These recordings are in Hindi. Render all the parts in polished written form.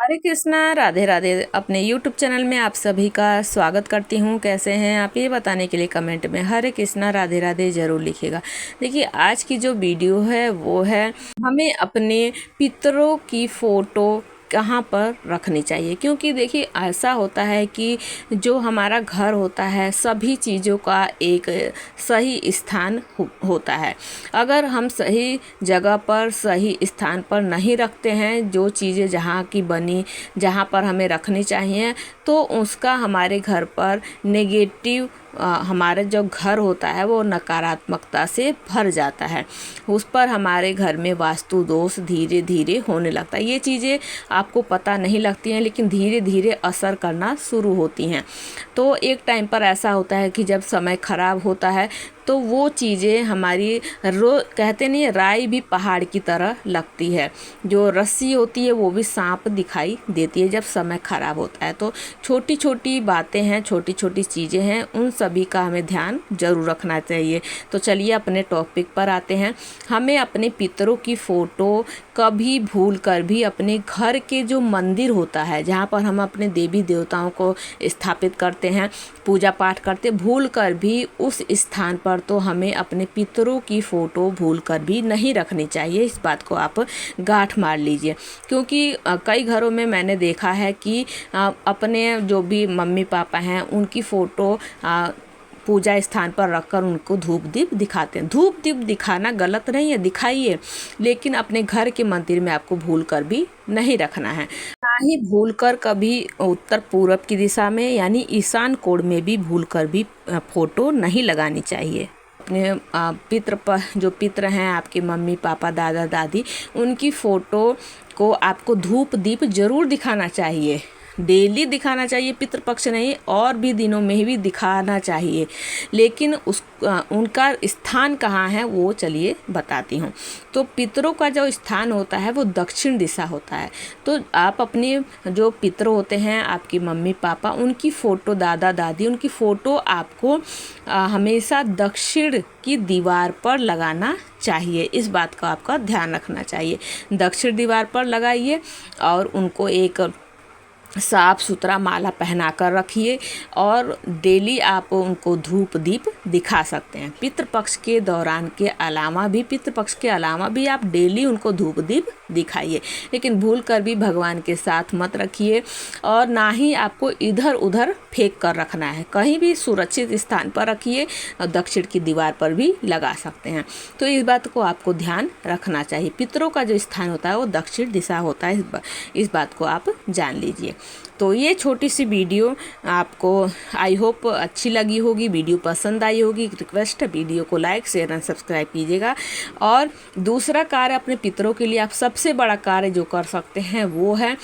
हरे कृष्णा, राधे राधे। अपने YouTube चैनल में आप सभी का स्वागत करती हूँ। कैसे हैं आप, ये बताने के लिए कमेंट में हरे कृष्णा राधे राधे ज़रूर लिखिएगा। देखिए, आज की जो वीडियो है वो है हमें अपने पितरों की फ़ोटो कहाँ पर रखनी चाहिए। क्योंकि देखिए, ऐसा होता है कि जो हमारा घर होता है सभी चीज़ों का एक सही स्थान होता है। अगर हम सही जगह पर सही स्थान पर नहीं रखते हैं जो चीज़ें जहाँ की बनी, जहाँ पर हमें रखनी चाहिए, तो उसका हमारे घर पर नेगेटिव हमारा जो घर होता है वो नकारात्मकता से भर जाता है। उस पर हमारे घर में वास्तु दोष धीरे धीरे होने लगता है। ये चीज़ें आपको पता नहीं लगती हैं, लेकिन धीरे धीरे असर करना शुरू होती हैं। तो एक टाइम पर ऐसा होता है कि जब समय ख़राब होता है तो वो चीज़ें हमारी कहते नहीं, राई भी पहाड़ की तरह लगती है। जो रस्सी होती है वो भी सांप दिखाई देती है जब समय ख़राब होता है। तो छोटी छोटी बातें हैं, छोटी छोटी चीज़ें हैं, उन सभी का हमें ध्यान जरूर रखना चाहिए। तो चलिए अपने टॉपिक पर आते हैं। हमें अपने पितरों की फ़ोटो कभी भूल कर भी अपने घर के जो मंदिर होता है, जहाँ पर हम अपने देवी देवताओं को स्थापित करते हैं, पूजा पाठ करते, भूल कर भी उस स्थान पर तो हमें अपने पितरों की फ़ोटो भूल कर भी नहीं रखनी चाहिए। इस बात को आप गांठ मार लीजिए। क्योंकि कई घरों में मैंने देखा है कि अपने जो भी मम्मी पापा हैं उनकी फ़ोटो पूजा स्थान पर रखकर उनको धूप दीप दिखाते हैं। धूप दीप दिखाना गलत नहीं है, दिखाइए, लेकिन अपने घर के मंदिर में आपको भूल कर भी नहीं रखना है। ना ही भूल कर कभी उत्तर पूर्व की दिशा में यानी ईशान कोण में भी भूल कर भी फोटो नहीं लगानी चाहिए। अपने पितृ पर जो पितृ हैं, आपके मम्मी पापा दादा दादी, उनकी फ़ोटो को आपको धूप दीप ज़रूर दिखाना चाहिए। डेली दिखाना चाहिए, पितृपक्ष नहीं और भी दिनों में भी दिखाना चाहिए। लेकिन उनका स्थान कहाँ है वो चलिए बताती हूँ। तो पितरों का जो स्थान होता है वो दक्षिण दिशा होता है। तो आप अपने जो पितर होते हैं, आपकी मम्मी पापा, उनकी फ़ोटो, दादा दादी, उनकी फ़ोटो आपको हमेशा दक्षिण की दीवार पर लगाना चाहिए। इस बात का आपका ध्यान रखना चाहिए। दक्षिण दीवार पर लगाइए और उनको एक साफ सुथरा माला पहना कर रखिए और डेली आप उनको धूप दीप दिखा सकते हैं। पितृपक्ष के दौरान के अलावा भी, पितृपक्ष के अलावा भी आप डेली उनको धूप दीप दिखाइए। लेकिन भूल कर भी भगवान के साथ मत रखिए और ना ही आपको इधर उधर फेंक कर रखना है। कहीं भी सुरक्षित स्थान पर रखिए। दक्षिण की दीवार पर भी लगा सकते हैं। तो इस बात को आपको ध्यान रखना चाहिए। पितरों का जो स्थान होता है वो दक्षिण दिशा होता है। इस बात को आप जान लीजिए। तो ये छोटी सी वीडियो आपको आई होप अच्छी लगी होगी, वीडियो पसंद आई होगी। रिक्वेस्ट है, वीडियो को लाइक शेयर एंड सब्सक्राइब कीजिएगा। और दूसरा कार्य अपने पितरों के लिए आप सबसे बड़ा कार्य जो कर सकते हैं वो है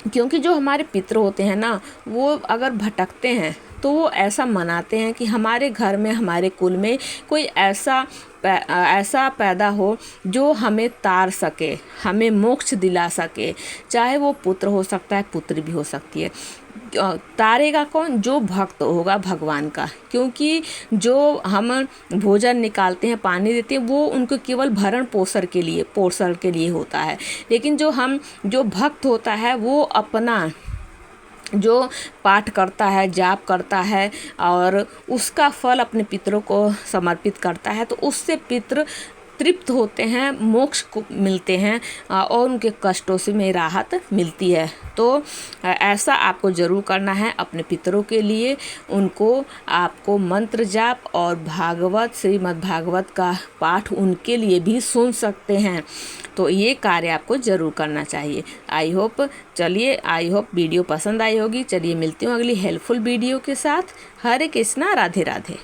क्योंकि जो हमारे पितर होते हैं ना, वो अगर भटकते हैं तो वो ऐसा मनाते हैं कि हमारे घर में, हमारे कुल में कोई ऐसा पैदा हो जो हमें तार सके, हमें मोक्ष दिला सके। चाहे वो पुत्र हो सकता है, पुत्री भी हो सकती है। तारेगा कौन? जो भक्त होगा भगवान का। क्योंकि जो हम भोजन निकालते हैं, पानी देते हैं, वो उनको केवल भरण पोषण के लिए होता है। लेकिन जो भक्त होता है वो अपना जो पाठ करता है, जाप करता है और उसका फल अपने पितरों को समर्पित करता है, तो उससे पितर तृप्त होते हैं, मोक्ष को मिलते हैं और उनके कष्टों से में राहत मिलती है। तो ऐसा आपको ज़रूर करना है अपने पितरों के लिए। उनको आपको मंत्र जाप और भागवत, श्रीमद् भागवत का पाठ उनके लिए भी सुन सकते हैं। तो ये कार्य आपको ज़रूर करना चाहिए। आई होप वीडियो पसंद आई होगी। चलिए मिलती हूँ अगली हेल्पफुल वीडियो के साथ। हरे कृष्णा, राधे राधे।